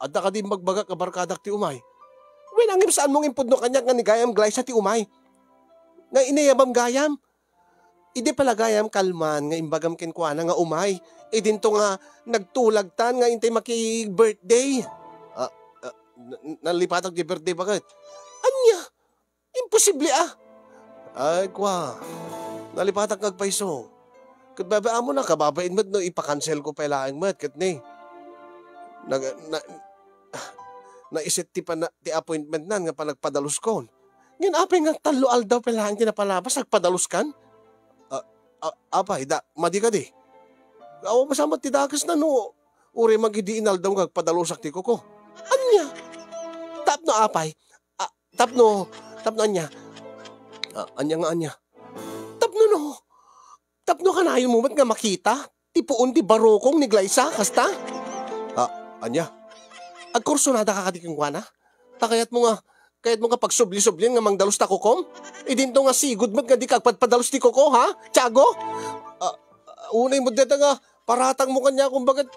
Ada ka di magbaga ka barkadak ti umay. When ang saan mong impod no kanya nga ni gayam Glyza ti umay. Nga inayabam gayam. Idi pala gayam kalman nga imbagam kenkwana nga umay. Dinto nga nagtulagtan nga intay maki-birthday. Nalipatag di birthday bakit? Anya? Imposible Ay, kwa. Nalipatag kagpaiso. Kat babaan mo na, kababain mo't no, ipakancel ko pa ilaang mo't, kat ni. Naisit ti appointment nan nga pa nagpadalos ko. Ngayon, apay nga talo aldaw pa ilaang tinapalabas, nagpadalos kan? Apay, madi ka di. Awa masamot ti dagas na no. Uri magidiin aldaw nga padalusak ti ko. Anya. Tapno apay. Tapno anya. Anya nga anya. Tapno no. Tapno kanayon mo ba't nga makita? Tipuon ti barokong ni Glyza, kasta? Anya. Agkursunada ka kadiking wana? Kayat mo nga pagsubli-sublin nga mangdalos ta kukom? Idinto nga sigud mag nga di kagpadpadalos ti kuko, ha? Tiago? Unay mo deta nga, paratang mo kanya kung bakit...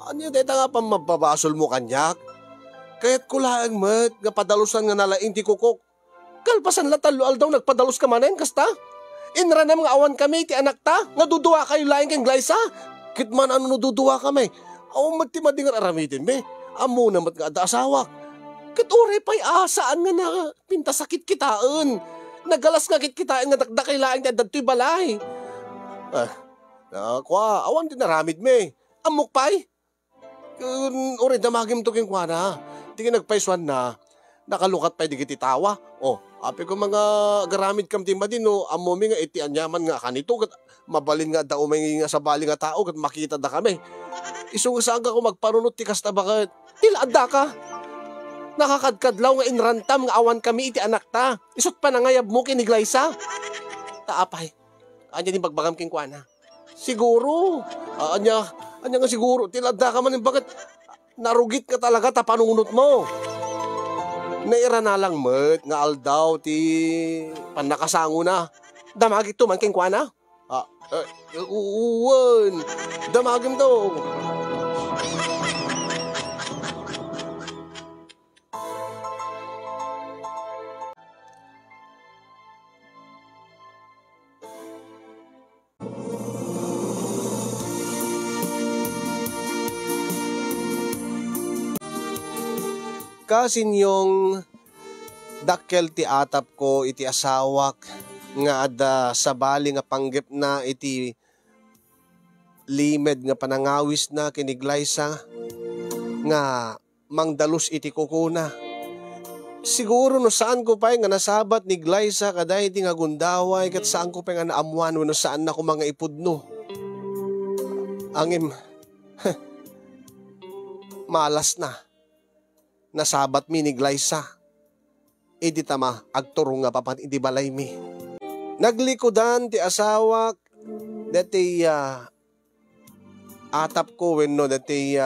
Anya deta nga pamababasol mo kanya? Kaya't kulaang mat, nga padalusan nga nalaing ti kuko. Kalpasan latalo daw nagpadalos ka manen, kasta? Inranam nga awan kami ti anak ta, nga duduwa kayo laing kang Glyza. Kitman ano duduwa kami? Awan magtimadi nga aramitin me. Amo namat nga ada asawak. Katuray pa'y asaan nga na pinta sakit kitaan. Nagalas nga kitaan nga dakdakay laing ti adad to'y balay. Awan din naramid me. Amok pa'y. Uri damagim to king kwa na. Di ka nagpaiswan na. Nakalukat pa'y di kititawa. Api ko mga garamid kam timba din, no, amomi nga iti anyaman nga kanito, kat mabalin nga daw may nga sa bali nga tao, kat makita da kami. Isong saan ka ko magparunot ti kasta bakit, tilada ka. Nakakadkadlaw nga inrantam nga awan kami iti anak ta. Isot pa na ngayab mo kini Glyza. Taapay, anya din bagbagam king kuana. Siguro, anya nga siguro, tilada ka man yung bakit narugit ka talaga tapanunot mo. Naira na lang mat, nga aldaw ti panakasango na. Damagit to man king kuana? Uwan, damagim to. Kasinyong dakkel ti atap ko iti asawak nga ada sa bali nga panggep na iti limed nga panangawis na kini Glyza nga mangdalus iti kukuna. Siguro no saan ko pa'y nga nasabat ni Glyza kaday iti nga gundaway kat saan ko pa'y nga naamuan no saan na ko mga ipudno. Angim, malas na. Nasabat mi ni Glyza. Idi tama agturo nga papan idi balay mi. Naglikodan ti asawak dati atap ko wenno dati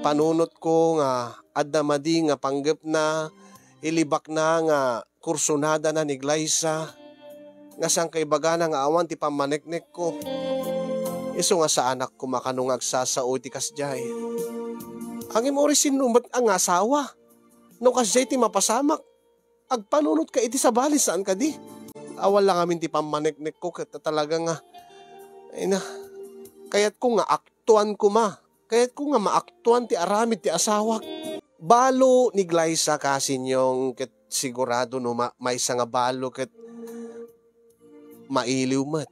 panunot ko nga adamadi nga panggep na ilibak na nga kursunada na ni Glyza nga sang kay bagana nga awan ti pamaneknek ko. Isu nga sa anak ko makanung agsasao ti kasjay. Ang imori sinumat ang asawa. No kasjay ti mapasamak. Agpanunot ka iti sa bali saan ka di. Awal lang amin ti pamaneknek ko kata talaga nga. Ay na. Kaya't ko nga aktuan ko ma. Kaya't ko nga maaktuan ti aramid ti asawak. Balo ni Glyza kasin yung ket sigurado no may isa nga balo ket mailiw mat.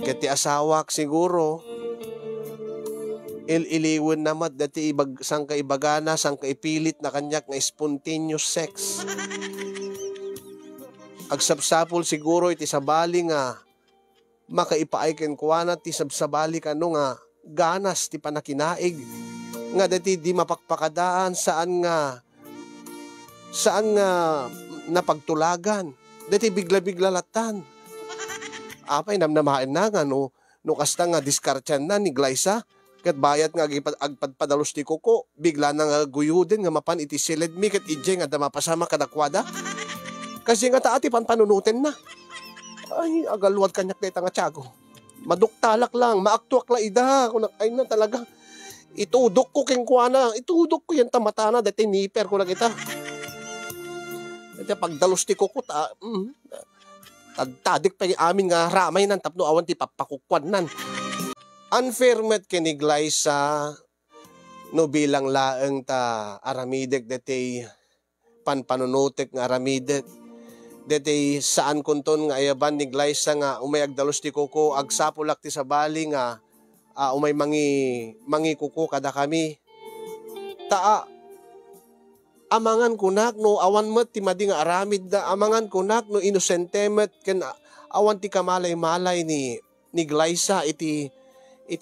Ket ti asawak siguro iliwan namat dati sang kaibagana, sang kaipilit na kanyak nga spontaneous sex. Agsapsapol siguro iti sabali nga makaipaayken kuana ti sabsabali kano nga ganas ti panakinaig. Nga dati di mapakpakadaan saan nga napagtulagan. Dati bigla-bigla latan. Apay namnamain na nga no kasta nga diskartyan na ni Glyza. Kat bayat nga agpadpadalos ti kuko, bigla na nga guyudin nga mapan iti silid mi kat ije nga damapasama kadakwada. Kasi nga taati panpanunutin na. Ay, agalwad kanyak na nga tiyago. Maduktalak lang, maaktuak la ida. Ay na talaga. Itudok ko king kuana, itudok ko yan tamatana, dati niper ko lang ita. Dati pagdalos ti kuko, tadik pa amin nga ramay nan, tapno awan ti papakukwan nan. Unfair met kini Glyza no bilang laeng ta aramidek deti panpanunutek nga aramidek deti saan kunton nga ayaban ni Glyza nga umay agdalos ti kuko agsapulak ti sabali nga umay mangi kuko kada kami amangan kunak no awan met ti madi nga aramid da amangan kunak no inosente met ken awan ti kamalay-malay ni Glyza iti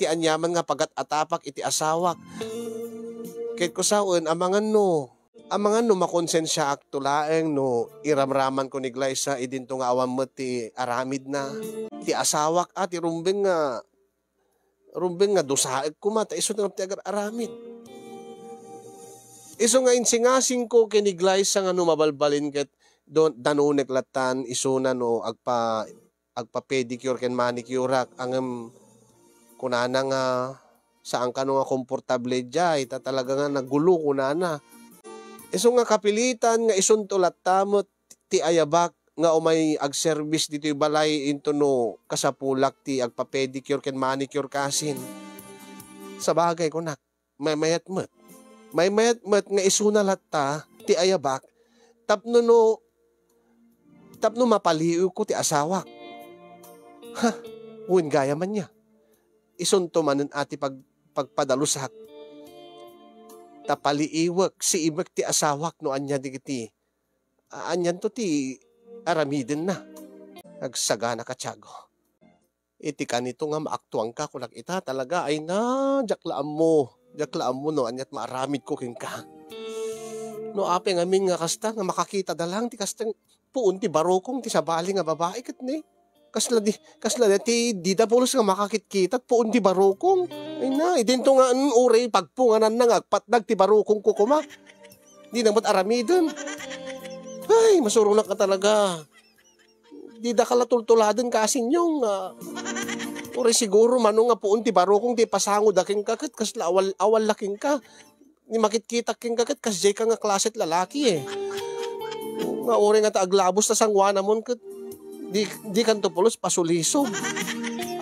anyaman nga pagat atapak iti asawak. Kit ko saon, amangan no makonsensya ak tulaeng no iramraman ko ni Glyza idin to nga awan mo ti aramid na. Ti asawak at rumbeng nga dosaek ko mata iso nga ti agar aramid. Iso nga insingasing ko kini Glyza nga no mabalbalin ket danunek latan iso na no agpa pedicure ken manicure ang kunana nga saan ka no nga komportable jay ta talaga nga nagulo kunana. Iso nga kapilitan nga ison tulat tamot ti ayabak nga umay ag-service dito yung balay into no kasapulak ti agpa-pedicure ken manicure kasin. Sa bagay ko nak, may mayat nga isuna latta ti ayabak tapno mapaliw ko ti asawak. Ha, uwin gaya man niya. Ison to manen ati pagpadalusak. Tapaliiwak si ibak ti asawak no anya digiti. Anyan to ti aramiden na. Nagsagana ka tiyago. Iti kanito nga maaktuang ka kunak ita talaga ay na jaklaan mo no anyat maaramid ko king ka. No ape ngamin nga kasta nga makakita dalang ti kastang puun ti barokong ti sabali nga babae ket ni. Kasla ti dida pulos nga makakit-kita at puun ti barokong. Ay na, idinto nga uray pagpunganan na nga patdag ti barokong kukuma. Di namat aramidon. Ay, masurong na ka talaga. Dida ka latultuladan kasin yung uray siguro manong nga puun ti barokong ti pasangod aking kakit kasla awal laking ka. Ni makit-kita king kakit kasjay ka nga klaset lalaki eh. Nga uray nga taaglabos na sangwana mon kat di kanto pulos pasuliso.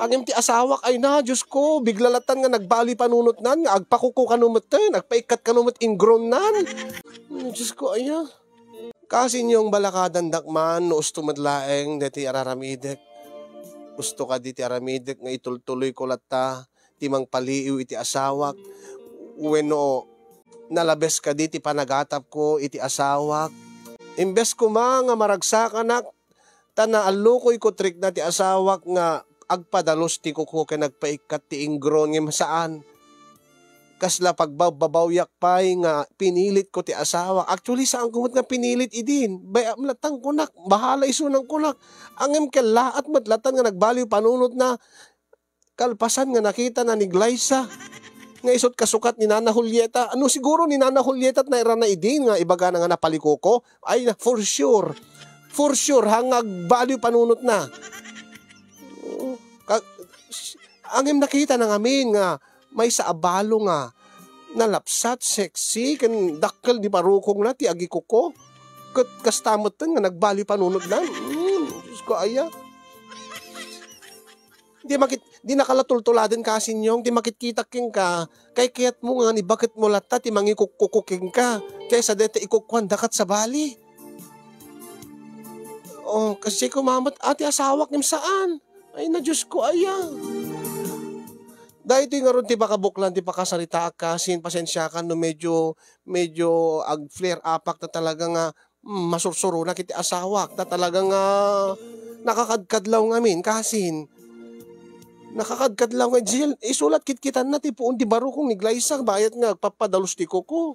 Angim ti asawak ay na, Diyos ko, biglalatan nga nagbali panunot nan, nga agpakuko kanumot ten, agpaikat kanumot ingrown nan. Diyos ko, aya. Kasi niyong balakadan dakman, no usto madlaeng, deti araramidek. Gusto ka di ti aramidek, nga itultuloy ko lata, timang paliiw iti asawak. Uweno, nalabes ka di ti panagatap ko iti asawak. Imbes ko nga maragsak anak, tanaalukoy ko trik na ti asawak nga agpadalos ti kuko kay nagpaikat ti ingron nga saan. Kasla pagbabawyak pay nga pinilit ko ti asawak. Actually saan kumot nga pinilit idin. Bayam latang kunak, bahala iso ng kunak. Angem kalaat matlatan nga nagbaliw panunot na kalpasan nga nakita na ni Glyza. Nga isot kasukat ni Nana Julieta. Ano siguro ni Nana Julieta at naira na idin nga ibaga na nga napalikoko? Ay for sure. For sure, hangag baliw panunot na. Angim nakita na ngamin nga may sa abalo nga nalapsat, sexy, kan dakkel di barukong na ti agikuko. Kastamot nga nagbaliw panunot na. Diyos ko aya. Di nakalatultuladen kasi nyong, di makikita king ka. Kay kayat mo nga ni bakit mo lata ti mangikukukuking ka. Kaysa dete ikukwan dakat sa bali. Oh, kasi kumamat ati asawak nim saan? Ay na Diyos ko aya. Dahil ito nga ron ti bakabuklan, ti pakasarita ka, pasensya ka no medyo ag-flare upak na talaga nga masursuro na kiti asawak na talaga nga nakakadkadlaw ngamin kasin. Nakakadkadlaw nga Jill, isulat kitkitan na ti puun ti barukong ni Glyza, bayat nga agpapadalos ti kuko.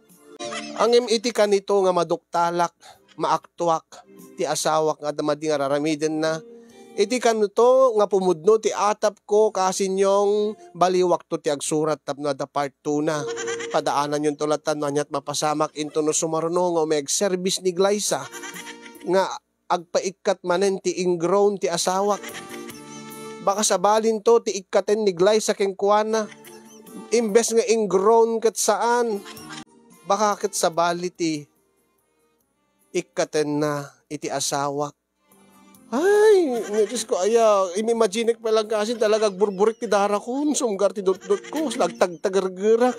Ang iti kanito nga maduktalak, maaktuak, ti asawak nga damadi nga raramiden na. Iti kanito nga pumudno ti atap ko kasi nyong baliwak to ti agsurat tapno da part 2 na. Padaanan yung tulatan no anyat mapasamak into no sumaruno nga may service ni Glyza nga agpaikat manen ti ingrown ti asawak. Baka sabalin to ti ikaten ni Glyza keng kuana. Imbes nga ingrown kat saan. Baka kat sabali ti ikaten na iti asawak. Ay, Diyos ko, aya, inimagine pa lang kasi talaga burburik ti dara ko, sumgar ti dot-dot ko, slagtag-tagargerak.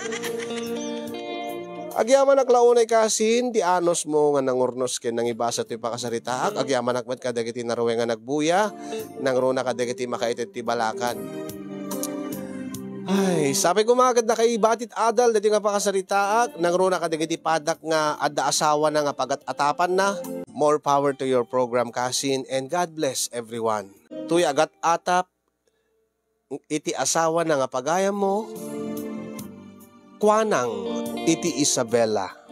Agyaman aklaunay kasin, di anos mo nga nangurnos ken nang ibasa ti pakasaritaak, agyaman akmat kadagiti naruwe nga nagbuya, nang runa kadagiti makaitit ti balakan. Ay, sabi ko mga na kay batit adal, dati nga pakasaritaak, nang runa kadagiti padak nga adda asawa na nga pagat-atapan na. More power to your program, Kasin, and God bless everyone. Tuy agat atap, iti asawa na nga pagayam mo, Kuanang iti Isabela.